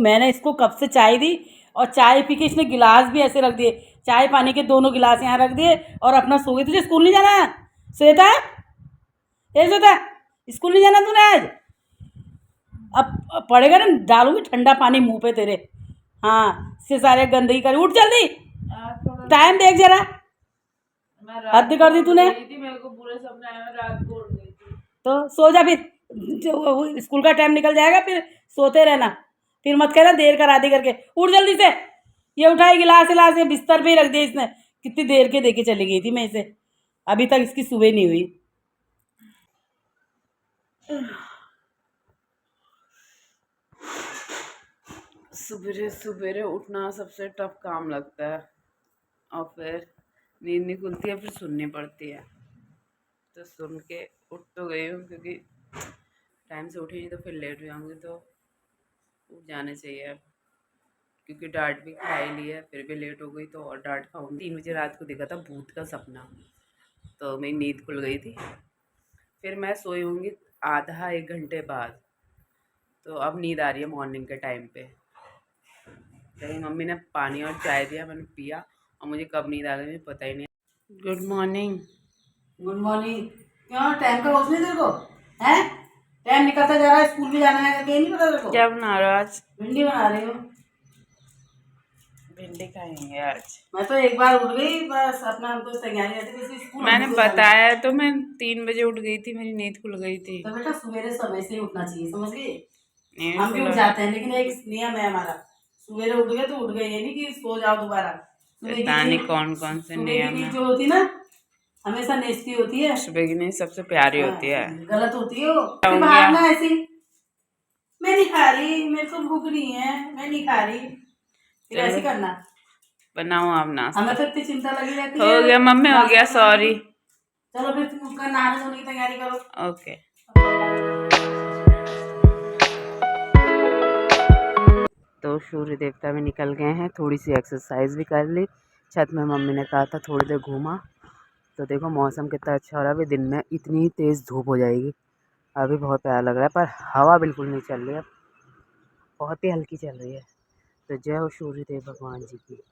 मैंने इसको कब से चाय दी और चाय पी के इसने गिलास भी ऐसे रख दिए, चाय पानी के दोनों गिलास यहाँ रख दिए और अपना सो गई। तुझे स्कूल नहीं जाना है श्वेता? ए श्वेता, स्कूल नहीं जाना तूने आज? अब पड़ेगा ना, डालूंगी ठंडा पानी मुंह पे तेरे। हाँ, इससे सारे गंदगी कर। उठ जल्दी, टाइम देख जरा। हद कर दी तूने। मेरे को पूरे सपने आए, मैं रात को उठ गई थी। तो सो जा फिर, स्कूल का टाइम निकल जाएगा, फिर सोते रहना, फिर मत कहना देर करा दी करके। उठ जल्दी से। ये उठाई गिलास विलास ये बिस्तर पे ही रख दिया इसने। कितनी देर के देके चली गई थी मैं इसे, अभी तक इसकी सुबह नहीं हुई। सवेरे सवेरे उठना सबसे टफ काम लगता है, और फिर नींद नहीं खुलती है, फिर सुननी पड़ती है। तो सुन के उठ तो गई हूँ, क्योंकि टाइम से उठी नहीं तो फिर लेट हो जाऊँगी, तो उठ जाने चाहिए अब। क्योंकि डांट भी खा ही ली है, फिर भी लेट हो गई तो और डांट खाऊंगी। 3 बजे रात को देखा था भूत का सपना, तो मेरी नींद खुल गई थी। फिर मैं सोई होंगी आधा 1 घंटे बाद, तो अब नींद आ रही है मॉर्निंग के टाइम पे। तो मम्मी ने पानी और चाय दिया, मैंने पिया, और मुझे कब नींद आ गई मुझे पता ही नहीं। Good morning. Good morning. क्यों टाइम का होश नहीं तेरे को है? टाइम निकलता जा रहा है, स्कूल भी जाना है करके नहीं पता तेरे को? क्या बना रहे हो आज? भिंडी बना रही हूँ। भिंडी खाएंगे आज। मैं तो एक बार उठ गई बस, अपना हमको तैयारी रहती थी स्कूल। मैंने बताया तो, मैं 3 बजे उठ गई थी, मेरी नींद खुल गई थी। तो बेटा सवेरे समय से ही उठना चाहिए, समझ गई? हम भी उठ जाते हैं, लेकिन एक नियम है हमारा, सवेरे उठ गए तो उठ गए, ये नहीं कि सो जाओ दोबारा। पता नहीं कौन कौन से नियम है। जो होती ना हमेशा नेस्टी होती है, सुबह की नींद सबसे प्यारी होती है। गलत होती है वो। भागना ऐसी, मैं नहीं खा रही, मेरे को भूख नहीं है, मैं नहीं खा रही, फिर ऐसे करना। बनाओ आप नाश्ता। हमें तो इतनी चिंता लगी रहती है। हो गया मम्मी, हो गया, सॉरी। चलो फिर तुम उसका नहाने धोने की तैयारी करो। ओके। तो सूर्य देवता भी निकल गए हैं, थोड़ी सी एक्सरसाइज भी कर ली। छत में मम्मी ने कहा था थोड़ी देर घूमा, तो देखो मौसम कितना अच्छा हो रहा है। अभी दिन में इतनी तेज़ धूप हो जाएगी, अभी बहुत प्यारा लग रहा है, पर हवा बिल्कुल नहीं चल रही है, बहुत ही हल्की चल रही है। तो जय हो सूर्य देव भगवान जी की।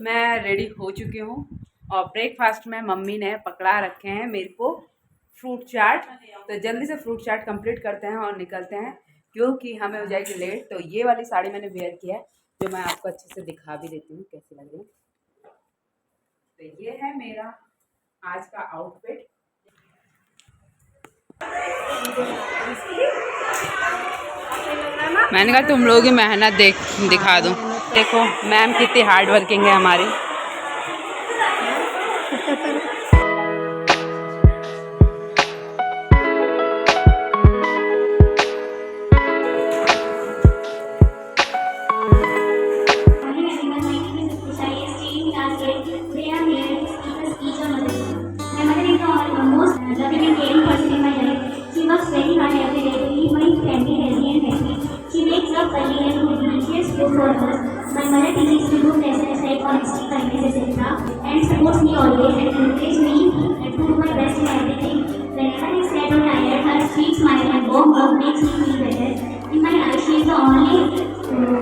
मैं रेडी हो चुकी हूँ, और ब्रेकफास्ट में मम्मी ने पकड़ा रखे हैं मेरे को फ्रूट चाट। तो जल्दी से फ्रूट चाट कंप्लीट करते हैं और निकलते हैं, क्योंकि हमें हो जाएगी लेट। तो ये वाली साड़ी मैंने वेयर किया है, जो मैं आपको अच्छे से दिखा भी देती हूँ कैसी लग रही है। तो ये है मेरा आज का आउटफिट। मैंने कहा तुम लोग की मेहनत दिखा दूँ। देखो मैम कितनी हार्ड वर्किंग है हमारी। My mother teaches me good lessons like honesty, kindness, etc. and supports me always and encourages me to do my best in everything. Whenever I sad or tired, her sweet smile and warm hug makes me feel better. In my eyes, she is the only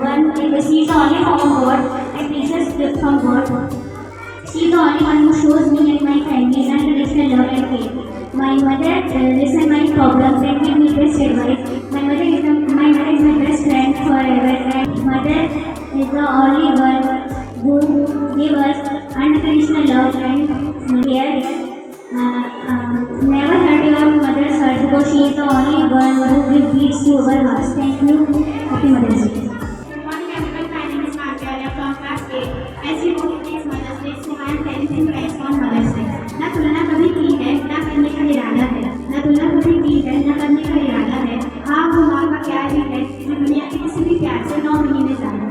one. She is the only form of God and teaches from God. She is the only one who shows me and my family unconditional love and faith. My mother listens my problems and gives me best advice. My mother is my best friend forever. And mother is the only one who gives us unconditional love and care. Never hurt your mother's heart, because she is the only one who gives peace to our hearts. Thank you. Happy Mother's Day. Good morning everyone, my name is Margarita from class 8. As you know, it is Mother's Day, so I am telling you guys on Mother's Day. ना तुलना कभी की है, ना करने का इरादा है, ना तुलना कभी की है, ना करने का इरादा है। हाँ, वो माँ का प्यार ही है, जो दुनिया के किसी भी प्यार से 9 महीने ज्यादा।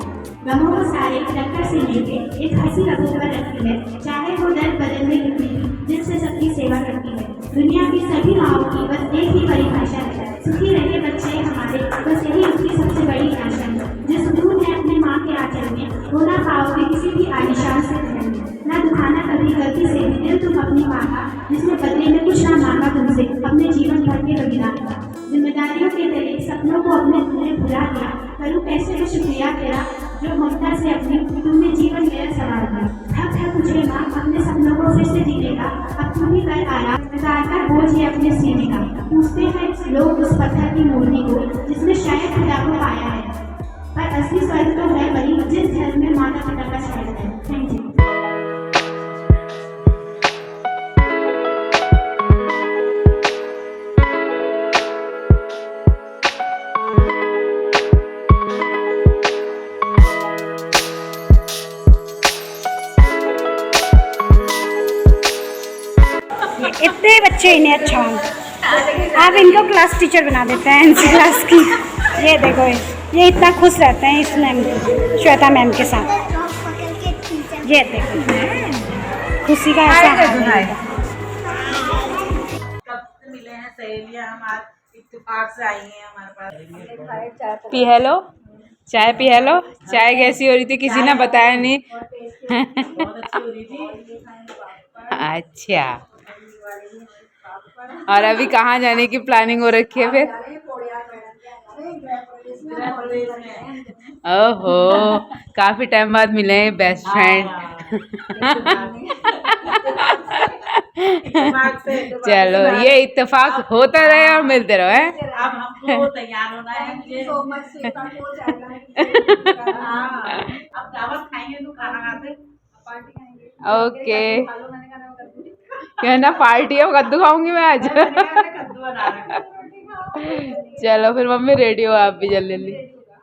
गमों को सारे टक्कर से लेके एक हंसी रखकर रखती है, चाहे वो दर्द बदल में कितनी जिससे सबकी सेवा करती है। दुनिया की सभी माँओं की बस एक ही परिभाषा है, सुखी रहे बच्चे हमारे, बस यही उसकी सबसे बड़ी आशा है। जो सुकून है अपने माँ के आंचल में, वो ना पाओगे किसी भी आलिशान से घर में। ना दुखाना कभी गलती से भी दिल तुम अपनी माँ का, जिसने बदले में कुछ ना आभार किया, करूँ कैसे मैं शुक्रिया तेरा जो ममता से अपनी तुमने जीवन मेरा सवार किया। हक है तुझे माँ अपने सपनों को फिर से जीने का, अब तुम ही कर आराम का बोझ है अपने सीने का। पूछते हैं लोग उस पत्थर की मूर्ति को जिसने शायद खुदा को पाया है, पर असली स्वर्ग तो है वही जिस घर में माता पिता का शायद है। Thank you. इतने बच्चे इन्हें अच्छा आप इनको क्लास टीचर बना देते हैं एनसी क्लास की। ये देखो ये इतना खुश रहते हैं इस मैम श्वेता मैम के साथ। ये देखो खुशी का ऐसा मिले हैं सहेलियाँ हमारे इत्तेफाक से आई हैं हमारे पास। पी हेलो चाय पी हेलो। चाय कैसी हो रही थी किसी ने बताया नहीं। बहुत अच्छी हो रही थी। अच्छा, और अभी कहाँ जाने की प्लानिंग हो रखी है फिर? ओहो, काफी टाइम बाद मिले हैं बेस्ट फ्रेंड। चलो ये इत्तेफाक होता रहे और मिलते रहो हैं। अब हमको तैयार होना है मुझे। अब दावत खाएंगे तो खाना खाते ओके, कहना पार्टी है कद्दू खाऊंगी मैं आज। कद्दू बना रहे। चलो फिर मम्मी रेडी हो आप भी जल्दी जल्दी।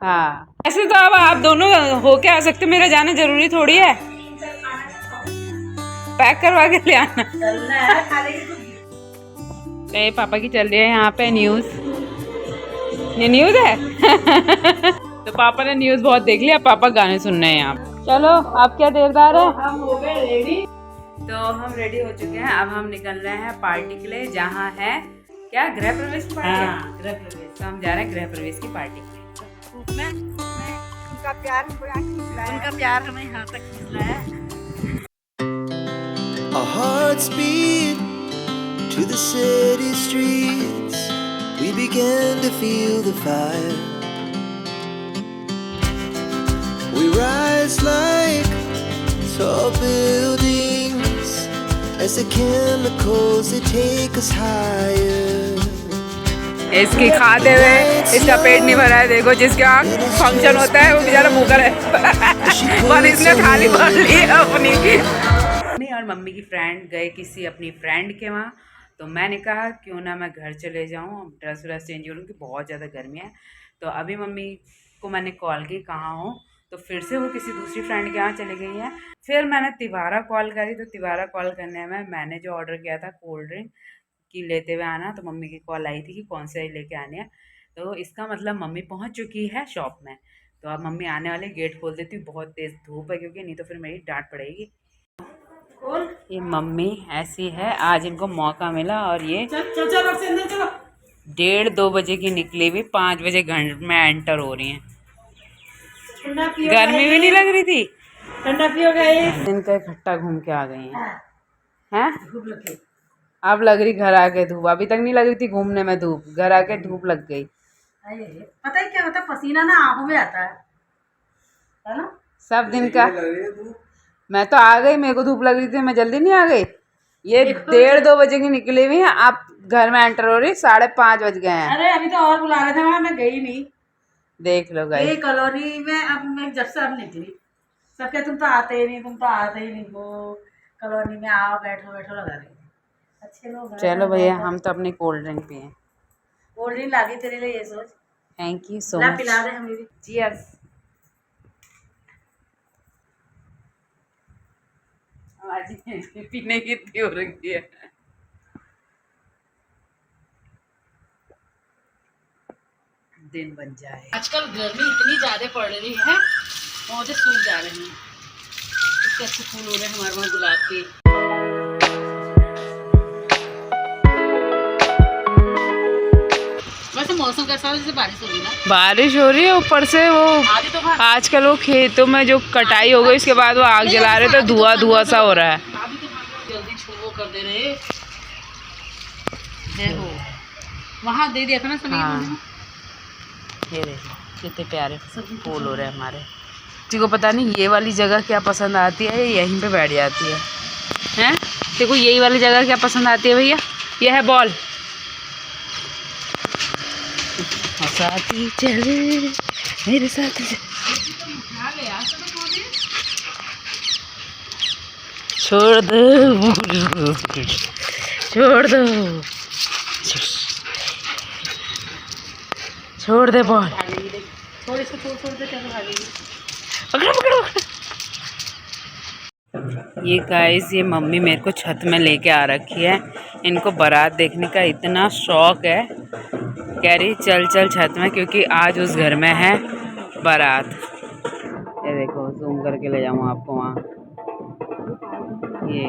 हाँ ऐसे तो अब आप दोनों होके आ सकते, मेरा जाना जरूरी थोड़ी है। पैक करवा के ले आना। चलना है खाने की तो पापा की चल रही है यहाँ पे न्यूज़। ये न्यूज़ है। तो पापा ने न्यूज़ बहुत देख लिया, पापा गाने सुन रहे हैं यहाँ। चलो आप क्या देरदार है। हम हो गए रेडी। तो हम रेडी हो चुके हैं, अब हम निकल रहे हैं पार्टी के लिए जहाँ है क्या गृह प्रवेश की पार्टी है। गृह प्रवेश। तो हम जा रहे हैं गृह प्रवेश की पार्टी के लिए। उनका प्यार हमें यहाँ तक खींच रहा है। Our hearts beat to the city streets. We began to feel the fire. We rise like tall buildings as the chemicals they take us higher. इसकी खाते हुए इसका पेट नहीं भरा है। देखो जिसके यहाँ फंक्शन होता है वो बेचारा भूखा है और इसने थाली भर ली अपनी। और मम्मी की फ्रेंड गए किसी अपनी फ्रेंड के वहाँ, तो मैंने कहा क्यों ना मैं घर चले जाऊँ, ड्रेस व्रेस चेंज करूँ कि बहुत ज़्यादा गर्मी है। तो अभी मम्मी को मैंने कॉल की कहाँ हो, तो फिर से वो किसी दूसरी फ्रेंड के यहाँ चली गई है। फिर मैंने तिवारा कॉल करी, तो तिवारा कॉल करने में मैंने जो ऑर्डर किया था कोल्ड ड्रिंक की लेते हुए आना, तो मम्मी की कॉल आई थी कि कौन से लेके आने हैं। तो इसका मतलब मम्मी पहुँच चुकी है शॉप में। तो अब मम्मी आने वाले, गेट खोल देती हूँ, बहुत तेज़ धूप है क्योंकि नहीं तो फिर मेरी डांट पड़ेगी। ये मम्मी ऐसी है, आज इनको मौका मिला और ये चलो 1:30-2 बजे की निकली हुई 5 बजे घर में एंटर हो रही हैं। ठंडा पियो। गर्मी भी नहीं लग रही थी। ठंडा पियो गए। दिन का इकट्ठा घूम के आ गई हैं। धूप लगी। अब लग रही घर आके धूप, अभी तक नहीं लग रही थी घूमने में धूप, घर आके धूप लग गई। पता है क्या होता है, पसीना ना आंखों में आता है ना। सब दिन का। मैं तो आ गई, मेरे को धूप लग रही थी, मैं जल्दी नहीं आ गई। ये 1:30-2 बजे की निकली हुई है, आप घर में एंटर हो रही 5:30 बज गए हैं। अरे अभी तो और बुला रहे थे वहाँ, मैं गई नहीं। देख लो गाइस, ये कॉलोनी में अब मैं जब से अब निकली, सब क्या तुम तो आते ही नहीं, तुम तो आते ही नहीं। वो कॉलोनी में आओ बैठो बैठो लगा रहे अच्छे लोग। चलो भैया हम तो अपनी कोल्ड ड्रिंक पिए। कोल्ड ड्रिंक लागी तेरे लिए, ये सोच। थैंक यू सो ला मच। पिला दे हमें भी। चीयर्स। आज पीने की इतनी हो रखी है। दिन बन जाए। आजकल गर्मी इतनी ज़्यादा पड़ रही है, पौधे सूख जा रहे हैं। इतने अच्छे फूल हो रहे हैं हमारे वहाँ गुलाब के। वैसे मौसम कैसा है, जैसे बारिश हो रही है ना। बारिश हो रही है, ऊपर से वो आधी तो आजकल वो खेतों में जो कटाई हो गई उसके बाद वो आग जला रहे तो धुआं धुआं सा हो रहा है। अभी तो जल्दी छोड़ो कर दे रहे। देखो वहाँ दे दिया था ना समीर। हाँ ये देखो कितने प्यारे फूल हो रहे हैं हमारे। किसी को पता नहीं ये वाली जगह क्या पसंद आती है, यहीं पे बैठ जाती है। हैं देखो यही वाली जगह क्या पसंद आती है भैया, ये है बॉल। साथी चल मेरे साथ छोड़ दो छोड़ दो छोड़ दे बॉल, पकड़ो पकड़ो। ये गाइस ये मम्मी मेरे को छत में लेके आ रखी है, इनको बारात देखने का इतना शौक है, कह रही चल चल छत में क्योंकि आज उस घर में है बारात। ये देखो जूम करके ले जाऊँ आपको वहाँ, ये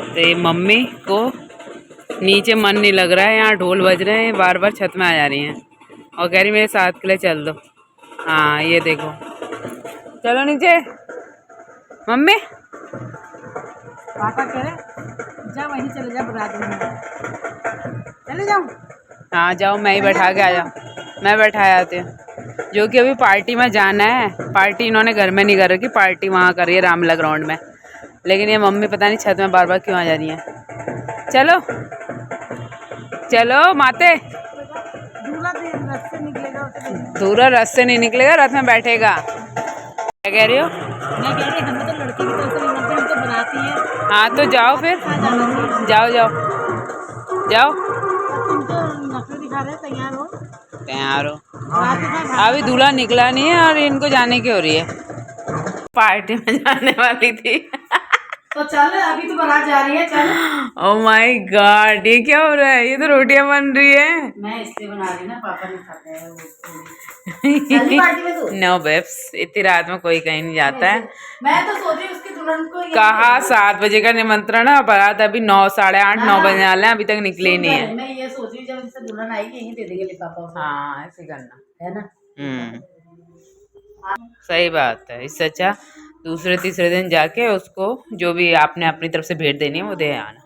तो ये मम्मी को नीचे मन नहीं लग रहा है, यहाँ ढोल बज रहे हैं, बार बार छत में आ जा रही हैं और कह रही मेरे साथ के लिए चल दो। हाँ ये देखो चलो नीचे मम्मी। पापा कह रहे जा वहीं चले जा बारात में, चले जाओ। हाँ जाओ, मैं ही बैठा के आ जाऊँ, मैं बैठा आती हूँ। जो कि अभी पार्टी में जाना है, पार्टी इन्होंने घर में नहीं कर रखी, पार्टी वहाँ कर रही है रामला ग्राउंड में, लेकिन ये मम्मी पता नहीं छत में बार बार क्यों आ जा रही है। चलो चलो माते, दूरा रस से नहीं निकलेगा, रथ में बैठेगा। क्या कह रही हो? मैं कह रही हमें तो लड़की की तरफ से नहीं मिलते, हम तो बनाती हैं। हाँ तो जाओ फिर, जाओ जाओ जाओ, तुम तो नखरे दिखा रहे, तैयार हो तैयार हो। बारात के साथ। अभी दूल्हा निकला नहीं है और इनको जाने की हो रही है, पार्टी में जाने वाली थी। तो चल अभी तो बारात जा रही है, चल। ओह माय गॉड, ये क्या हो रहा है? ये तो रोटियां बन रही है। मैं इसलिए बना रही ना, पापा नहीं खाते हैं वो चली पार्टी में तू। नो बेब्स, इतनी रात में कोई कहीं नहीं जाता है। मैं तो सोची उसकी दुल्हन को कहा 7 बजे का निमंत्रण है, बारात अभी 9, 8:30, 9 बजने वाले हैं, अभी तक निकले ही नहीं है। मैं ये सोची जब इससे दुल्हन आएगी यहीं दे देंगे लिफाफा उसको। हाँ ऐसे करना है ना। सही बात है, इससे अच्छा दूसरे तीसरे दिन जाके उसको जो भी आपने अपनी तरफ से भेंट देनी है वो दे आना।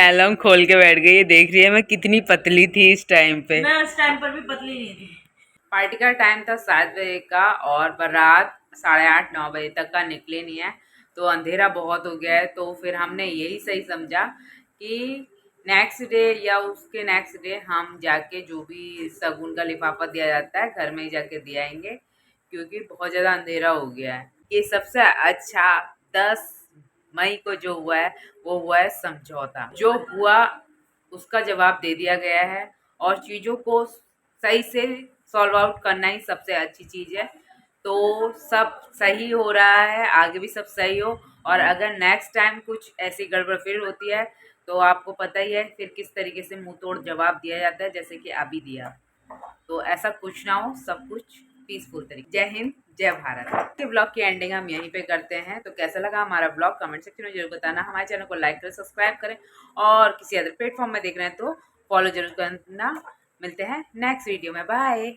अलार्म खोल के बैठ गई, ये देख रही है मैं कितनी पतली थी इस टाइम पे। मैं उस टाइम पर भी पतली नहीं थी। पार्टी का टाइम था 7 बजे का और बारात 8:30, 9 बजे तक का निकले नहीं है, तो अंधेरा बहुत हो गया है। तो फिर हमने यही सही समझा कि नेक्स्ट डे या उसके नेक्स्ट डे हम जाके जो भी शगुन का लिफाफा दिया जाता है घर में ही जाके दे आएंगे, क्योंकि बहुत ज़्यादा अंधेरा हो गया है। ये सबसे अच्छा 10 मई को जो हुआ है वो हुआ है समझौता। जो हुआ उसका जवाब दे दिया गया है और चीज़ों को सही से सॉल्व आउट करना ही सबसे अच्छी चीज़ है। तो सब सही हो रहा है, आगे भी सब सही हो, और अगर नेक्स्ट टाइम कुछ ऐसी गड़बड़ फिर होती है तो आपको पता ही है फिर किस तरीके से मुंह तोड़ जवाब दिया जाता है, जैसे कि अभी दिया। तो ऐसा कुछ ना हो, सब कुछ पीसफुल तरीके। जय हिंद, जय भारत। के ब्लॉग की एंडिंग हम यहीं पे करते हैं। तो कैसा लगा हमारा ब्लॉग कमेंट सेक्शन में जरूर बताना। हमारे चैनल को लाइक करें, सब्सक्राइब करें, और किसी अदर प्लेटफॉर्म में देख रहे हैं तो फॉलो जरूर करना। मिलते हैं नेक्स्ट वीडियो में, बाय।